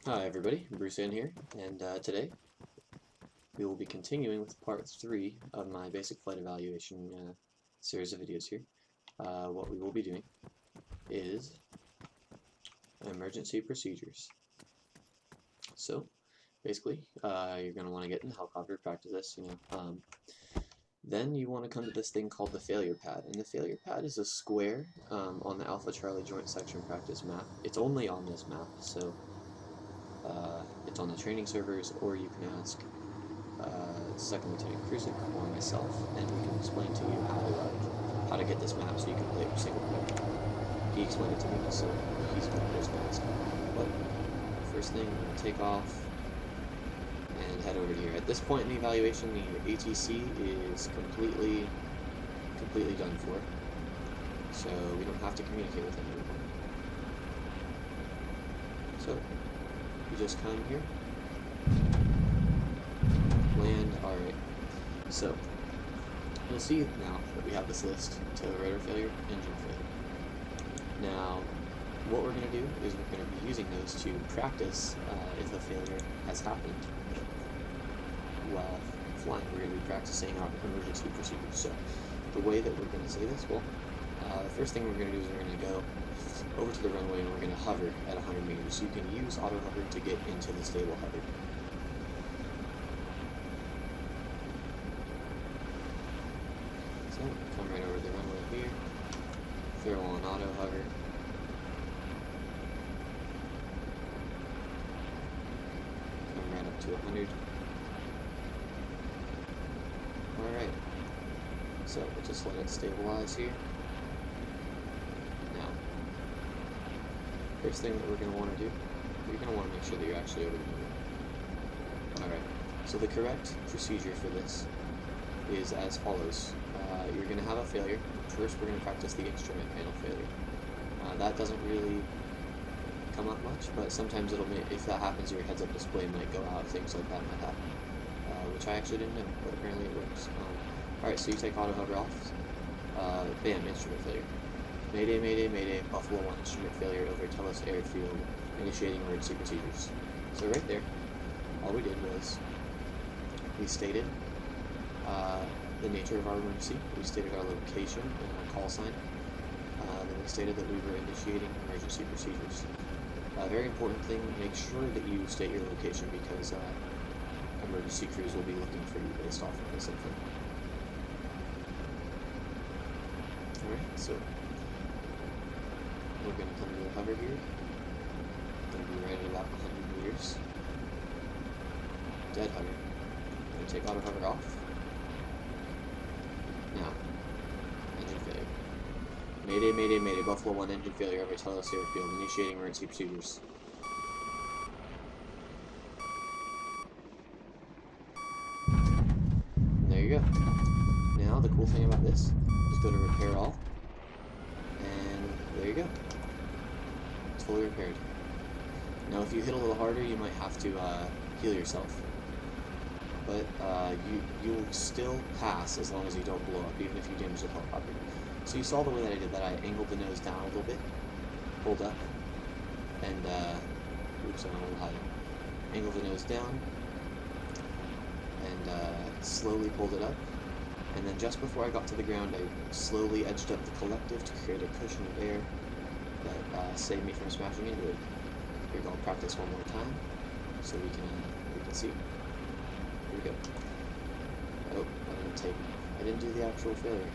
Hi everybody, Bruce in here, and today we will be continuing with part 3 of my basic flight evaluation series of videos here. What we will be doing is emergency procedures. So, basically, you're going to want to get in the helicopter, practice this, then you want to come to this thing called the failure pad, and the failure pad is a square on the Alpha Charlie Joint Section Practice map. It's only on this map, so it's on the training servers, or you can ask Second Lieutenant Cruiser or myself, and we can explain to you how to get this map so you can play it single player. He explained it to me, so he's going to post next. But first thing, we're going to take off and head over here. At this point in the evaluation, the ATC is completely done for, so we don't have to communicate with him anymore. So you just come here. Land, alright. So, you'll see now that we have this list: tail rotor failure, engine failure. Now, what we're going to do is we're going to be using those to practice if a failure has happened while flying. We're going to be practicing our emergency procedures. So, the way that we're going to say this, well, the first thing we're going to do is we're going to go over to the runway and we're going to hover at 100 meters. You can use auto hover to get into the stable hover. So, come right over the runway here, throw on auto hover, come right up to 100. Alright, so we'll just let it stabilize here. Now, first thing that we're going to want to do, you're going to want to make sure that you're actually over the moon. Alright, so the correct procedure for this is as follows. You're going to have a failure. First, we're going to practice the instrument panel failure. That doesn't really come up much, but sometimes it'll make, if that happens, your heads-up display might go out. Things like that might happen, which I actually didn't know, but apparently it works. Alright, so you take auto hover off. Bam, instrument failure. Mayday, mayday, mayday, Buffalo 1 instrument failure over Telos Airfield, initiating emergency procedures. So right there, all we did was we stated the nature of our emergency, we stated our location and our call sign, then we stated that we were initiating emergency procedures. Very important thing, make sure that you state your location because emergency crews will be looking for you based off of this info. Alright, so we're going to come to the hover here, going to be right at about 100 meters, dead hover, going to take auto hover off. Now, engine failure. Mayday, mayday, mayday, Buffalo 1 engine failure over Telos Airfield, initiating emergency procedures. And there you go. Now, the cool thing about this is go to repair all, and there you go. It's fully repaired. Now, if you hit a little harder, you might have to heal yourself. But you'll still pass as long as you don't blow up, even if you damage the helicopter. So you saw the way that I did that. I angled the nose down a little bit, pulled up, and oops, I went a little higher. Angled the nose down, and slowly pulled it up. And then just before I got to the ground, I slowly edged up the collective to create a cushion of air that saved me from smashing into it. Here, I'll practice one more time, so we can see. Here we go. Oh, I didn't do the actual failure.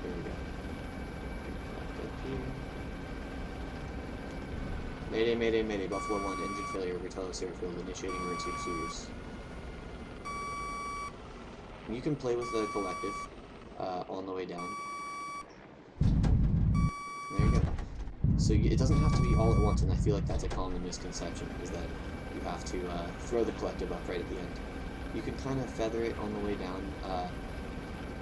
Here we go. Back up here. Mayday, mayday, mayday, Buffalo 1 engine failure over Telos Airfield, initiating emergency procedures. You can play with the collective on the way down. There you go. So it doesn't have to be all at once, and I feel like that's a common misconception, is that you have to throw the collective up right at the end. You can kind of feather it on the way down.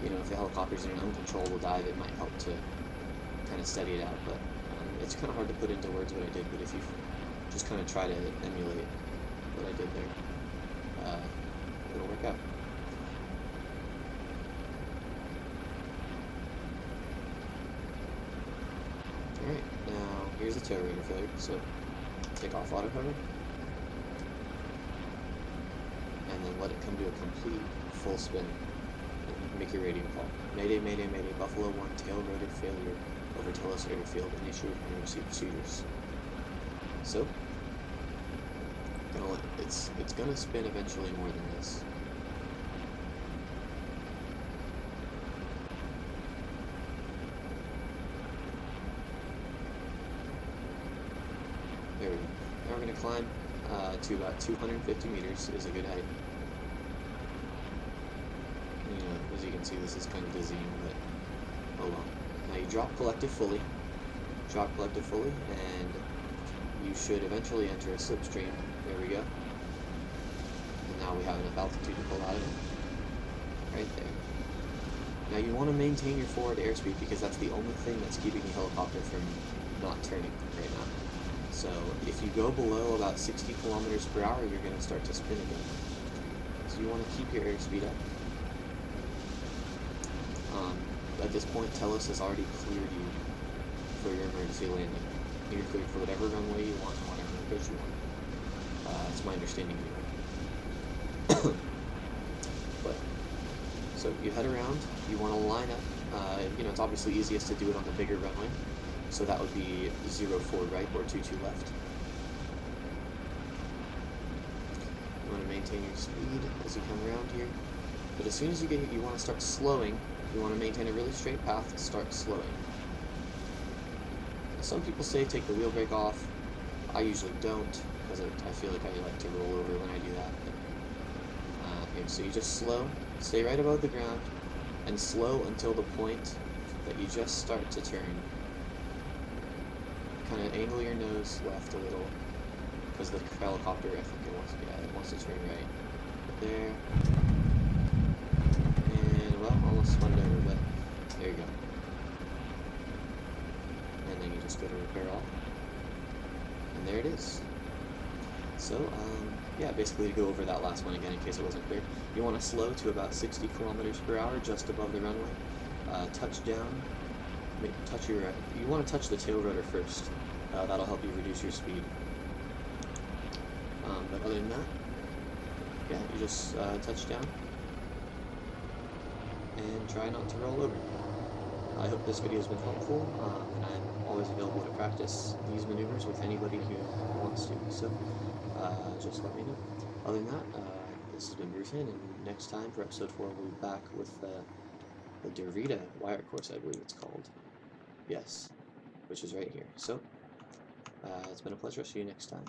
If the helicopter's in an uncontrollable dive, it might help to kind of steady it out, but it's kind of hard to put into words what I did, but if you just kind of try to emulate what I did there, it'll work out. Alright, now here's a tail rotor failure. So take off auto hover, and then let it come to a complete full spin. Make your radio call. Mayday, mayday, mayday, Buffalo 1, tail rotor failure over Telos Airfield, initiate emergency procedures. So, it's gonna spin eventually more than this. There we go. Now we're gonna climb to about 250 meters is a good height. You know, as you can see, this is kind of dizzying, but oh well. Now you drop collective fully, and you should eventually enter a slipstream. There we go. And now we have enough altitude to pull out of it. Right there. Now you want to maintain your forward airspeed because that's the only thing that's keeping the helicopter from not turning right now. So if you go below about 60 kilometers per hour, you're going to start to spin again. So you want to keep your airspeed up. At this point, Telos has already cleared you for your emergency landing. You're cleared for whatever runway you want and whatever approach you want. That's my understanding anyway. But so you head around. You want to line up. You know, it's obviously easiest to do it on the bigger runway. So that would be 04 right or 22 left. You want to maintain your speed as you come around here. But as soon as you get here, you want to start slowing. You want to maintain a really straight path and start slowing. Some people say take the wheel brake off. I usually don't, because I feel like I like to roll over when I do that. But, okay, so you just slow, stay right above the ground, and slow until the point that you just start to turn. Kind of angle your nose left a little, because the helicopter, I think it wants to turn right. There. And, well, almost spun it over, but there you go. And then you just go to repair all. And there it is. So, yeah, basically to go over that last one again in case it wasn't clear. You want to slow to about 60 kilometers per hour just above the runway. Touch down. You want to touch the tail rotor first. That'll help you reduce your speed. But other than that, yeah, you just touch down and try not to roll over. I hope this video has been helpful, and I'm always available to practice these maneuvers with anybody who wants to, so just let me know. Other than that, this has been Rufin, and next time for episode 4 we'll be back with the Derrida wire course, I believe it's called. Yes, which is right here. So, it's been a pleasure. See you next time.